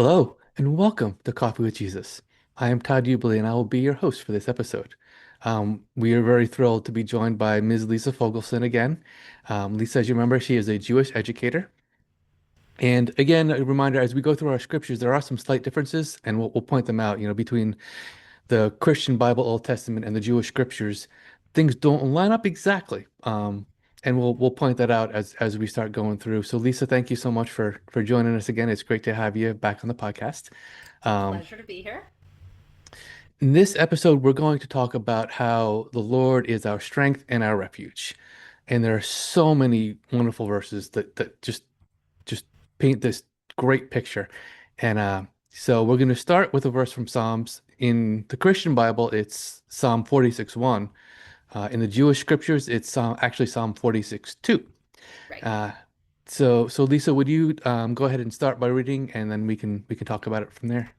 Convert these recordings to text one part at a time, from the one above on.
Hello, and welcome to Coffee with Jesus. I am Todd Uebele, and I will be your host for this episode. We are very thrilled to be joined by Ms. Lisa Fogelson again. Lisa, as you remember, she is a Jewish educator. And again, a reminder, as we go through our scriptures, there are some slight differences, and we'll point them out. Between the Christian Bible, Old Testament, and the Jewish scriptures, things don't line up exactly. And we'll point that out as we start going through. So, Lisa, thank you so much for joining us again. It's great to have you back on the podcast. It's a Um, pleasure to be here. in this episode, we're going to talk about how the Lord is our strength and our refuge. And there are so many wonderful verses that just paint this great picture. And so we're going to start with a verse from Psalms. In the Christian Bible, it's Psalm 46:1. In the Jewish scriptures, it's actually Psalm 46:2. Right. Uh, so Lisa, would you go ahead and start by reading, and then we can talk about it from there.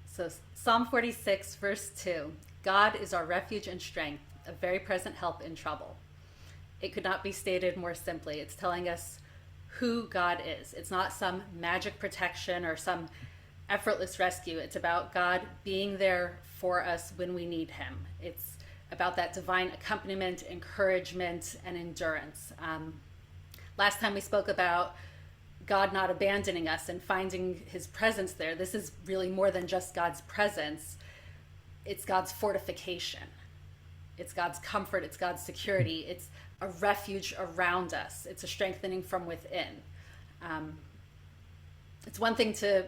So Psalm 46, verse 2. God is our refuge and strength, a very present help in trouble. It could not be stated more simply. It's telling us who God is. It's not some magic protection or some effortless rescue. It's about God being there for us when we need Him. It's about that divine accompaniment, encouragement, and endurance. Last time we spoke about God not abandoning us and finding His presence there. This is really more than just God's presence, it's God's fortification, it's God's comfort, it's God's security, it's a refuge around us, it's a strengthening from within. Um, it's one thing to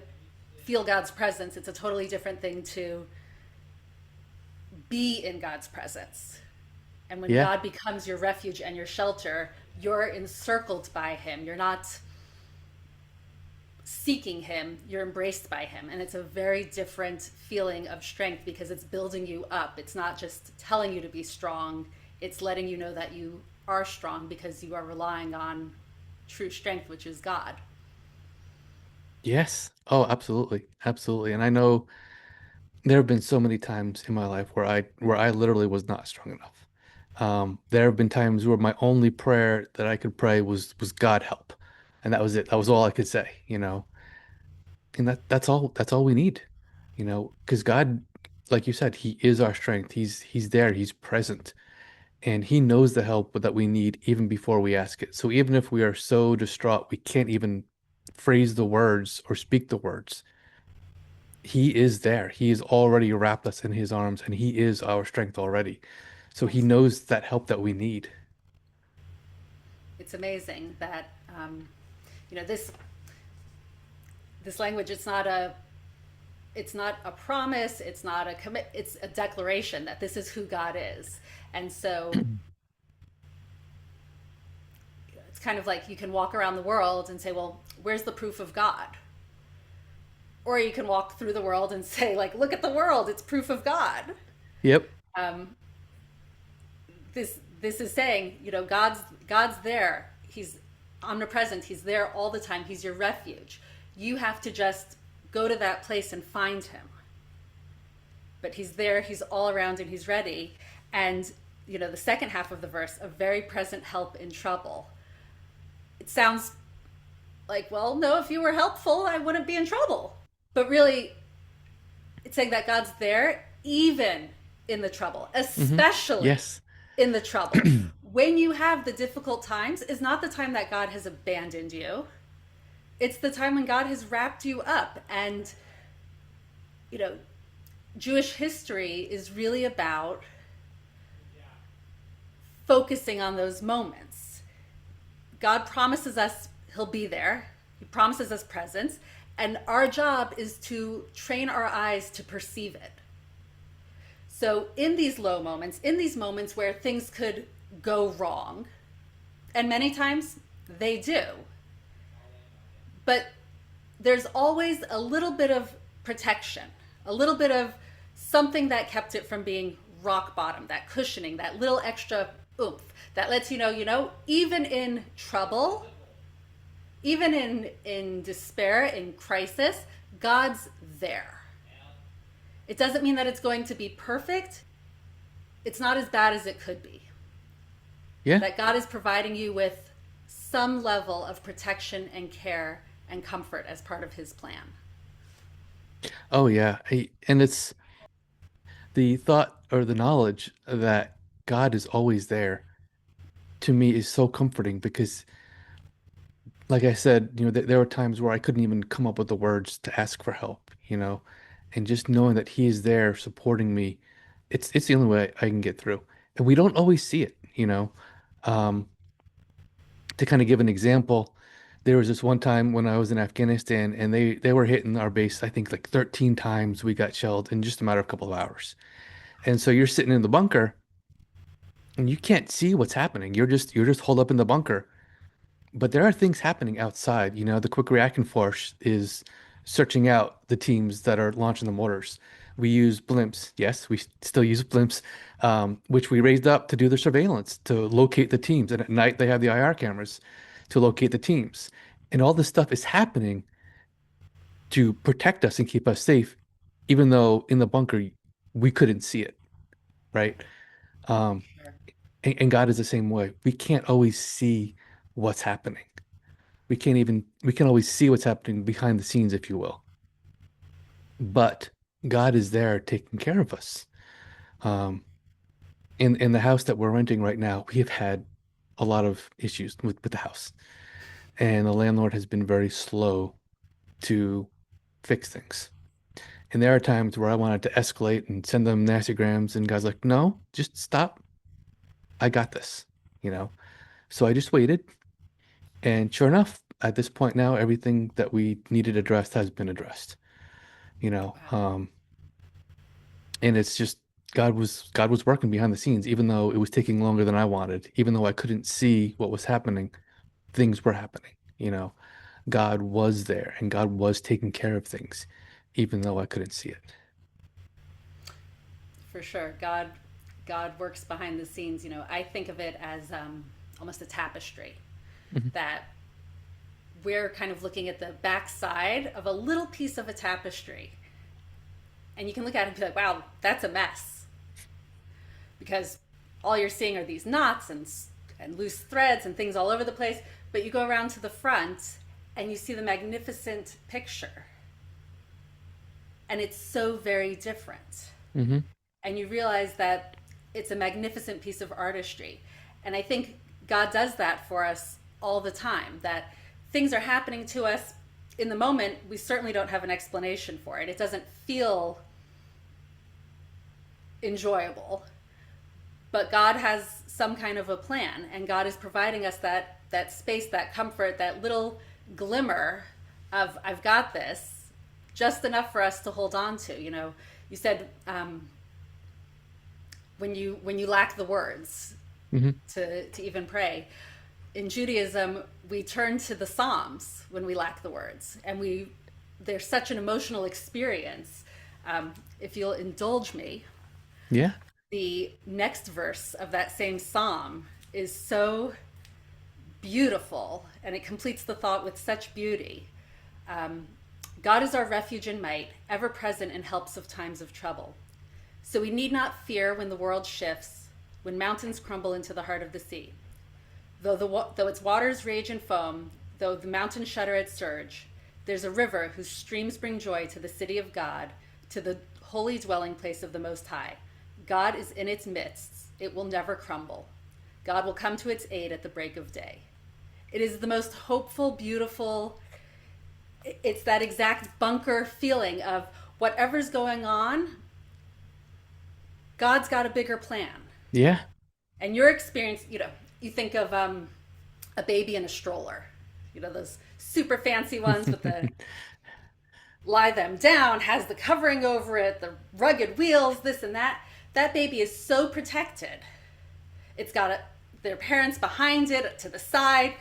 feel God's presence, it's a totally different thing to be in God's presence. And when Yeah. God becomes your refuge and your shelter, you're encircled by Him. You're not seeking Him, you're embraced by Him. And it's a very different feeling of strength because it's building you up. It's not just telling you to be strong, it's letting you know that you are strong because you are relying on true strength, which is God. Yes. Oh, absolutely. Absolutely. And I know there have been so many times in my life where I literally was not strong enough. There have been times where my only prayer that I could pray was God help. And that was it. That was all I could say. And that's all we need, because God, like you said, He is our strength. He's there, He's present, and He knows the help that we need even before we ask it. So even if we are so distraught we can't even phrase the words or speak the words, He is there. He has already wrapped us in His arms, and He is our strength already. So He Absolutely. knows that help that we need. It's amazing that this language, it's not a promise, it's not a commit, it's a declaration that this is who God is. And so it's kind of like you can walk around the world and say, well, where's the proof of God? Or you can walk through the world and say, like, look at the world, it's proof of God. Yep. um, this is saying, God's there. He's omnipresent. He's there all the time. He's your refuge. You have to just go to that place and find Him. But He's there. He's all around, and He's ready. And the second half of the verse, a very present help in trouble. It sounds like, well, no, if you were helpful, I wouldn't be in trouble. But really, it's saying that God's there even in the trouble, Hmm. especially Yes. in the trouble. When you have the difficult times is not the time that God has abandoned you. It's the time when God has wrapped you up. And, you know, Jewish history is really about focusing on those moments. God promises us He'll be there, He promises us presence, and our job is to train our eyes to perceive it. So, in these low moments, in these moments where things could go wrong, and many times they do, but there's always a little bit of protection, a little bit of something that kept it from being rock bottom, that cushioning, that little extra oomph that lets even in trouble, even in despair, in crisis, God's there. It doesn't mean that it's going to be perfect. It's not as bad as it could be. Yeah. That God is providing you with some level of protection and care and comfort as part of His plan. Oh yeah. And it's the thought or the knowledge that God is always there to me is so comforting because like I said, there were times where I couldn't even come up with the words to ask for help. And just knowing that he is there supporting me, it's the only way I can get through. And we don't always see it. Um, to kind of give an example, there was this one time when I was in Afghanistan and they were hitting our base, I think like 13 times we got shelled in just a matter of a couple of hours. And so you're sitting in the bunker and you can't see what's happening. You're just holed up in the bunker. But there are things happening outside. The quick reaction force is searching out the teams that are launching the mortars. We use blimps. Yes, we still use blimps, which we raised up to do the surveillance, to locate the teams. And at night, they have the IR cameras to locate the teams. And all this stuff is happening to protect us and keep us safe, even though in the bunker, we couldn't see it, right? Um, Sure. and God is the same way. We can't always see what's happening. We can't always see what's happening behind the scenes, if you will. But God is there taking care of us. Um, in the house that we're renting right now, we have had a lot of issues with the house, and the landlord has been very slow to fix things. And there are times where I wanted to escalate and send them nastygrams, and God's like, "No, just stop. I got this." You know. So I just waited, and sure enough, at this point now, everything that we needed addressed has been addressed. You know, Wow. um, and it's just God was working behind the scenes, even though it was taking longer than I wanted, even though I couldn't see what was happening, things were happening. God was there and God was taking care of things, even though I couldn't see it. For sure. God works behind the scenes. I think of it as almost a tapestry Mhm. that we're kind of looking at the backside of a little piece of a tapestry. And you can look at it and be like, wow, that's a mess. Because all you're seeing are these knots and loose threads and things all over the place. But you go around to the front and you see the magnificent picture. And it's so very different. Hmm. And you realize that it's a magnificent piece of artistry. And I think God does that for us all the time, that things are happening to us in the moment. We certainly don't have an explanation for it. It doesn't feel enjoyable, but God has some kind of a plan, and God is providing us that space, that comfort, that little glimmer of I've got this, just enough for us to hold on to. You said when you lack the words Hmm. to even pray. In Judaism, we turn to the Psalms when we lack the words, and they're such an emotional experience. If you'll indulge me, Yeah. the next verse of that same psalm is so beautiful, and it completes the thought with such beauty. Um, God is our refuge and might, ever present in helps of times of trouble. So we need not fear when the world shifts, when mountains crumble into the heart of the sea. Though its waters rage and foam, though the mountains shudder at surge, there's a river whose streams bring joy to the city of God, to the holy dwelling place of the Most High. God is in its midst. It will never crumble. God will come to its aid at the break of day. It is the most hopeful, beautiful, it's that exact bunker feeling of whatever's going on, God's got a bigger plan. Yeah. And your experience, you think of a baby in a stroller, those super fancy ones with the lie them down, has the covering over it, the rugged wheels, this and that. That baby is so protected. It's got their parents behind it, to the side,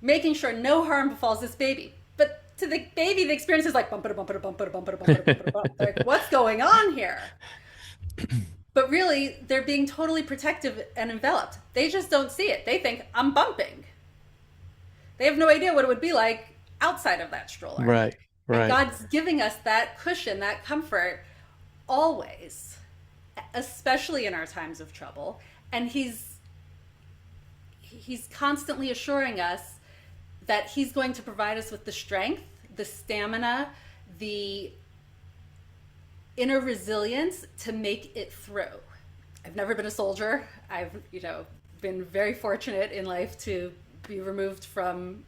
making sure no harm befalls this baby. But to the baby, the experience is like bump bump bump bump bump bump bump. Like, what's going on here? But really, they're being totally protective and enveloped. They just don't see it. They think I'm bumping. They have no idea what it would be like outside of that stroller. Right. And Right. God's giving us that cushion, that comfort, always, especially in our times of trouble. And he's constantly assuring us that he's going to provide us with the strength, the stamina, the inner resilience to make it through. I've never been a soldier. I've, been very fortunate in life to be removed from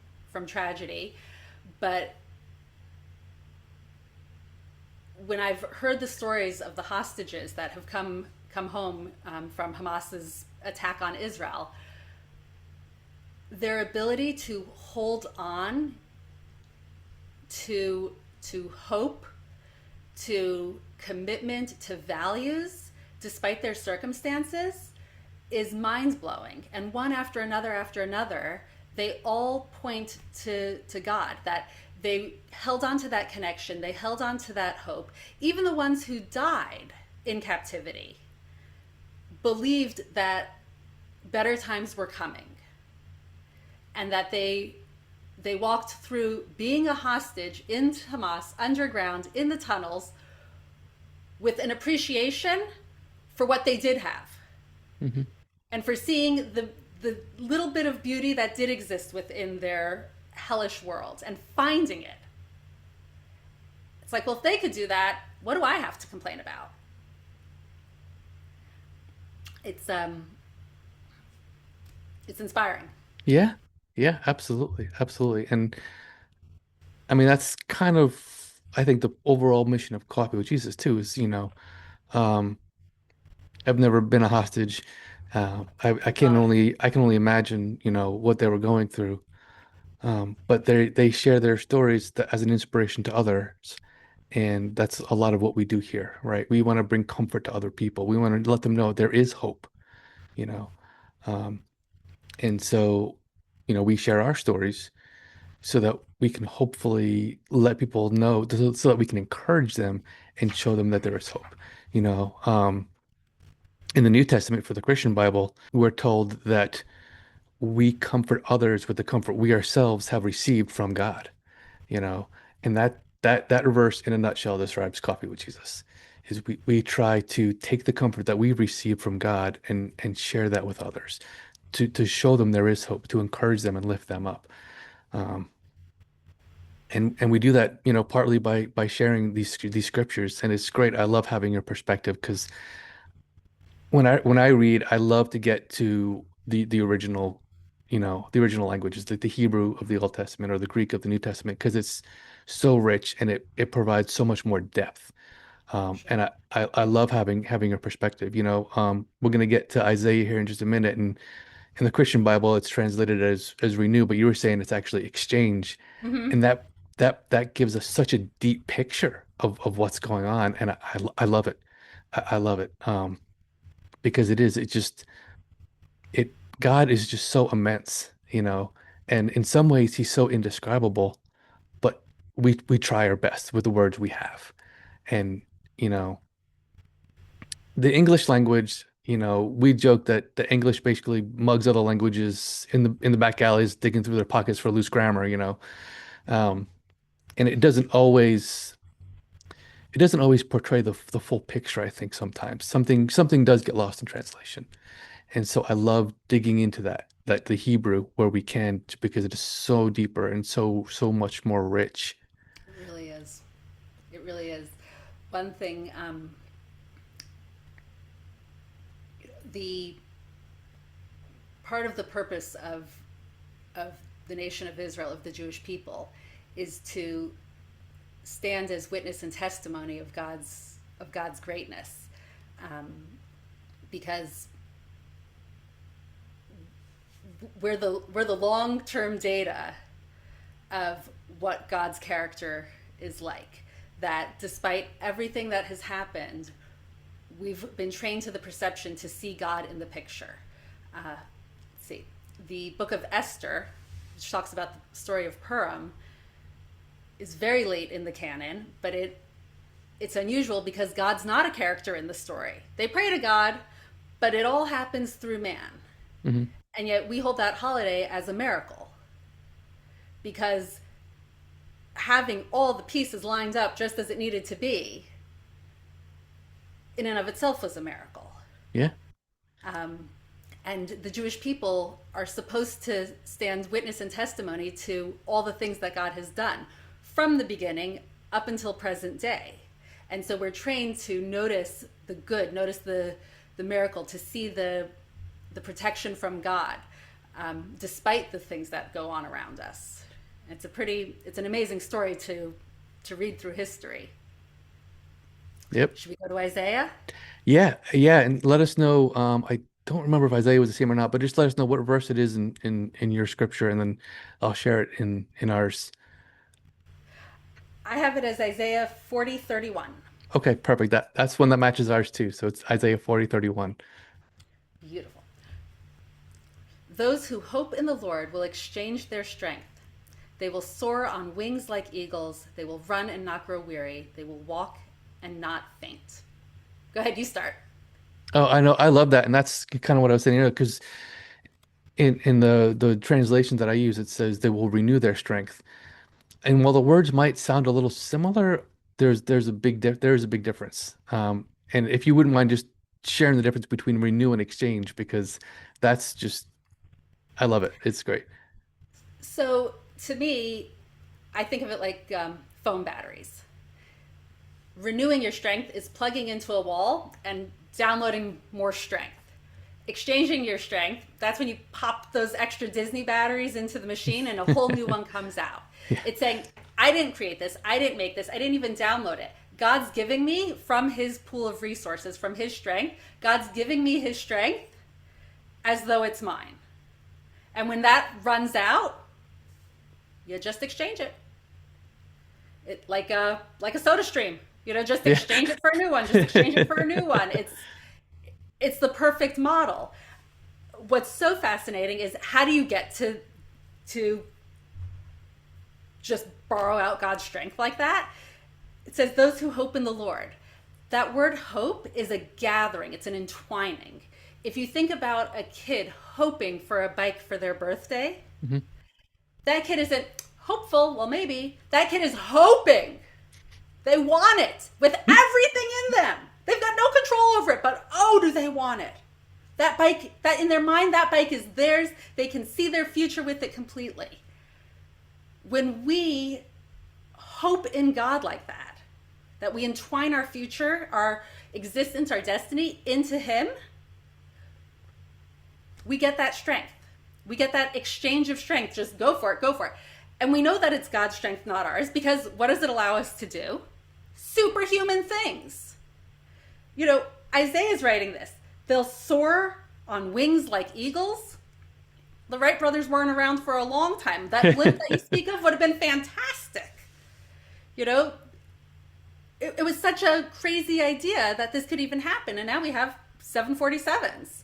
tragedy, but when I've heard the stories of the hostages that have come home from Hamas's attack on Israel, their ability to hold on to hope, to commitment, to values, despite their circumstances, is mind blowing. And one after another, they all point to God, that they held on to that connection, they held on to that hope. Even the ones who died in captivity believed that better times were coming, and that they walked through being a hostage in Hamas underground in the tunnels with an appreciation for what they did have, Hmm. and for seeing the little bit of beauty that did exist within their hellish world and finding it. It's like, well, if they could do that, what do I have to complain about? It's it's inspiring. Yeah. Yeah, absolutely. Absolutely. And I mean, that's kind of, I think, the overall mission of Coffee with Jesus too is, um, I've never been a hostage. God. I can only imagine, what they were going through. But they share their stories as an inspiration to others. And that's a lot of what we do here, right? We want to bring comfort to other people. We want to let them know there is hope, you know. Um, and so, we share our stories so that we can hopefully let people know, so that we can encourage them and show them that there is hope. You know, in the New Testament for the Christian Bible, we're told that we comfort others with the comfort we ourselves have received from God, you know, and that verse in a nutshell describes Coffee with Jesus. Is we try to take the comfort that we receive from God and share that with others, to show them there is hope, to encourage them and lift them up. Um, and we do that, partly by sharing these scriptures, and it's great. I love having your perspective because when I read, I love to get to the original, the original languages, the Hebrew of the Old Testament or the Greek of the New Testament, because it's so rich and it provides so much more depth. For And sure. I love having your perspective. We're gonna get to Isaiah here in just a minute, and in the Christian Bible, it's translated as renew, but you were saying it's actually exchange, Mm-hmm. and that gives us such a deep picture of what's going on, and I love it. I love it. Because it just it God is just so immense, and in some ways he's so indescribable, but we try our best with the words we have. And you know, the English language, we joke that the English basically mugs other languages in the back alleys, digging through their pockets for loose grammar. Um, and it doesn't always portray the full picture, I think sometimes. Something does get lost in translation. And so I love digging into that the Hebrew where we can, because it is so deeper and so much more rich. It really is. It really is. One thing, the part of the purpose of the nation of Israel, of the Jewish people, is to stand as witness and testimony of God's greatness, um, because we're the long term data of what God's character is like. That despite everything that has happened, we've been trained to the perception to see God in the picture. Let's see, the book of Esther, which talks about the story of Purim, is very late in the canon, but it's unusual because God's not a character in the story. They pray to God, but it all happens through man. Hmm. And yet we hold that holiday as a miracle because having all the pieces lined up just as it needed to be in and of itself was a miracle. Yeah. Um, and the Jewish people are supposed to stand witness and testimony to all the things that God has done from the beginning up until present day. And so we're trained to notice the good, notice the miracle, to see the protection from God, despite the things that go on around us. It's an amazing story to read through history. Yep. Should we go to Isaiah? Yeah, yeah, and let us know. I don't remember if Isaiah was the same or not, but just let us know what verse it is in your scripture, and then I'll share it in ours. I have it as Isaiah 40:31. Okay, perfect. That's one that matches ours too. So it's Isaiah 40:31. Beautiful. Those who hope in the Lord will exchange their strength. They will soar on wings like eagles. They will run and not grow weary. They will walk and not faint. Go ahead, you start. Oh, I know. I love that, and that's kind of what I was saying earlier. Because in the translations that I use, it says they will renew their strength. And while the words might sound a little similar, there's a big difference. And if you wouldn't mind just sharing the difference between renew and exchange, because that's just I love it. It's great. So, to me, I think of it like phone batteries. Renewing your strength is plugging into a wall and downloading more strength. Exchanging your strength, that's when you pop those extra Disney batteries into the machine and a whole new one comes out. Yeah. It's saying, I didn't create this, I didn't make this, I didn't even download it. God's giving me from his pool of resources, from his strength. God's giving me his strength as though it's mine. And when that runs out, you just exchange it. It like a soda stream. Just Yeah. exchange it for a new one. Just exchange it for a new one. It's the perfect model. What's so fascinating is how do you get to just borrow out God's strength like that? It says those who hope in the Lord. That word hope is a gathering, it's an entwining. If you think about a kid hoping for a bike for their birthday, Mhm. that kid isn't hopeful, well, maybe. That kid is hoping. They want it with everything in them. They've got no control over it, but oh, do they want it? That bike, that in their mind, that bike is theirs. They can see their future with it completely. When we hope in God like that we entwine our future, our existence, our destiny into Him, we get that strength. We get that exchange of strength. Just go for it, go for it. And we know that it's God's strength, not ours, because what does it allow us to do? Superhuman things. Isaiah's writing this. They'll soar on wings like eagles. The Wright brothers weren't around for a long time. That blimp that you speak of would have been fantastic. You know, it was such a crazy idea that this could even happen. And now we have 747s.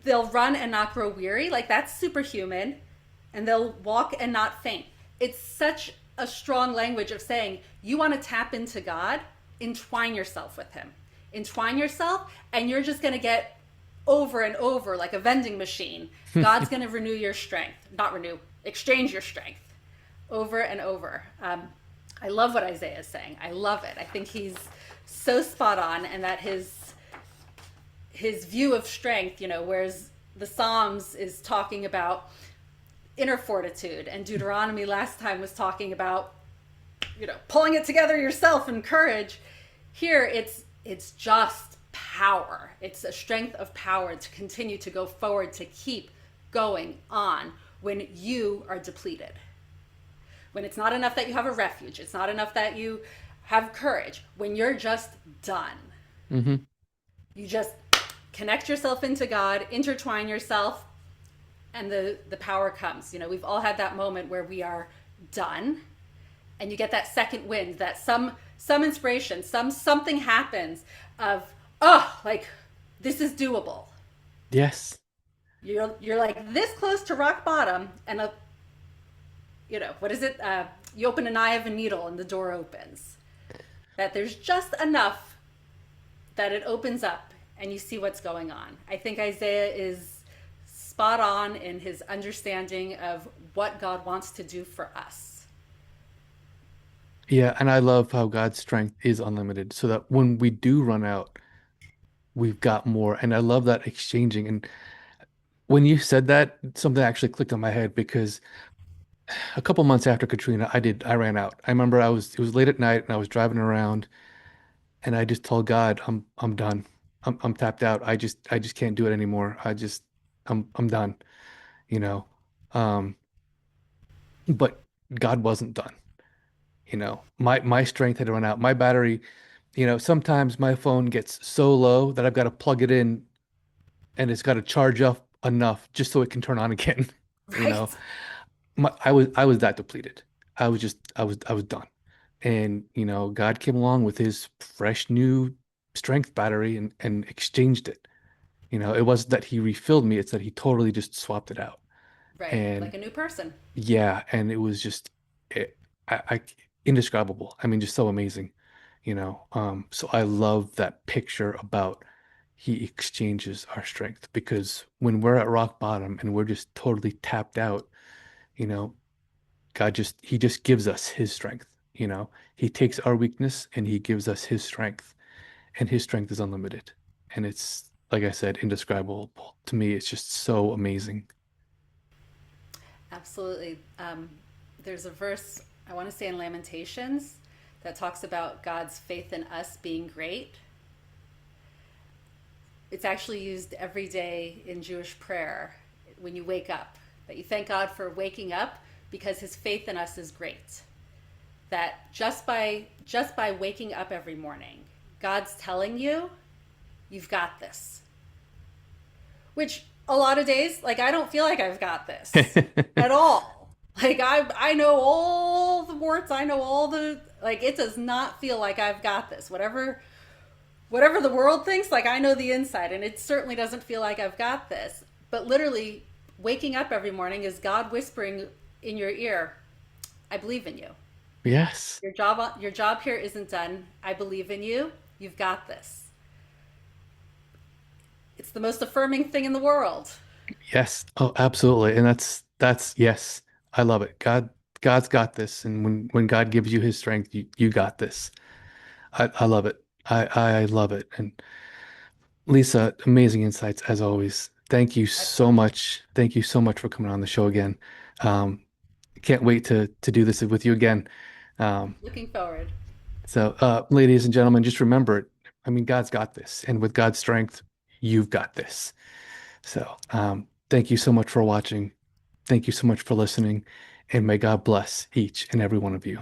They'll run and not grow weary. Like, that's superhuman. And they'll walk and not faint. It's such a strong language of saying, you want to tap into God, entwine yourself with Him. Entwine yourself, and you're just going to get over and over like a vending machine. God's going to renew your strength. Not renew, exchange your strength over and over. I love what Isaiah is saying. I love it. I think he's so spot on, and that his view of strength, whereas the Psalms is talking about inner fortitude, and Deuteronomy last time was talking about, pulling it together yourself and courage. Here it's just power. It's a strength of power to continue to go forward, to keep going on when you are depleted. When it's not enough that you have a refuge, it's not enough that you have courage. When you're just done, Hmm. you just connect yourself into God, intertwine yourself, and the power comes. We've all had that moment where we are done, and you get that second wind, that some inspiration, something happens of, like, this is doable. Yes. You're like this close to rock bottom, and what is it? You open an eye of a needle, and the door opens. That there's just enough that it opens up, and you see what's going on. I think Isaiah is spot on in his understanding of what God wants to do for us. Yeah, and I love how God's strength is unlimited, so that when we do run out, we've got more. And I love that exchanging. And when you said that, something actually clicked on my head because a couple months after Katrina, I ran out. I remember it was late at night and I was driving around. and I just told God, I'm done. I'm tapped out. I just can't do it anymore. I'm done, you know. Um, but God wasn't done. My strength had run out. My battery, sometimes my phone gets so low that I've got to plug it in and it's got to charge up enough just so it can turn on again. You know, Right. I was that depleted. I was done. And God came along with his fresh new strength battery and exchanged it. It wasn't that he refilled me, it's that he totally just swapped it out. Right. Like And a new person. yeah, and it was just it, I indescribable. I mean, just so amazing. So I love that picture about he exchanges our strength because when we're at rock bottom and we're just totally tapped out, you know, he just gives us his strength. He takes our weakness and he gives us his strength, and his strength is unlimited. And it's, like I said, indescribable. To me, it's just so amazing. Absolutely. There's a verse, I want to say in Lamentations, that talks about God's faith in us being great. It's actually used every day in Jewish prayer when you wake up, that you thank God for waking up because his faith in us is great. That just by waking up every morning, God's telling you, you've got this. Which a lot of days, like I don't feel like I've got this at all. Like I know all the warts, I know all the like it does not feel like I've got this. Whatever the world thinks, like I know the inside and it certainly doesn't feel like I've got this. But literally waking up every morning is God whispering in your ear, I believe in you. Yes. Your job here isn't done. I believe in you. You've got this. It's the most affirming thing in the world. Yes. Oh, absolutely. And that's yes. I love it. God's got this. And when God gives you his strength, you got this. I love it. I love it. And Lisa, amazing insights as always. Thank you My so pleasure. much. Thank you so much for coming on the show again. Um, can't wait to do this with you again. Um, Looking forward. ladies and gentlemen, just remember it. I mean, God's got this, and with God's strength, you've got this. Thank you so much for watching. Thank you so much for listening, and may God bless each and every one of you.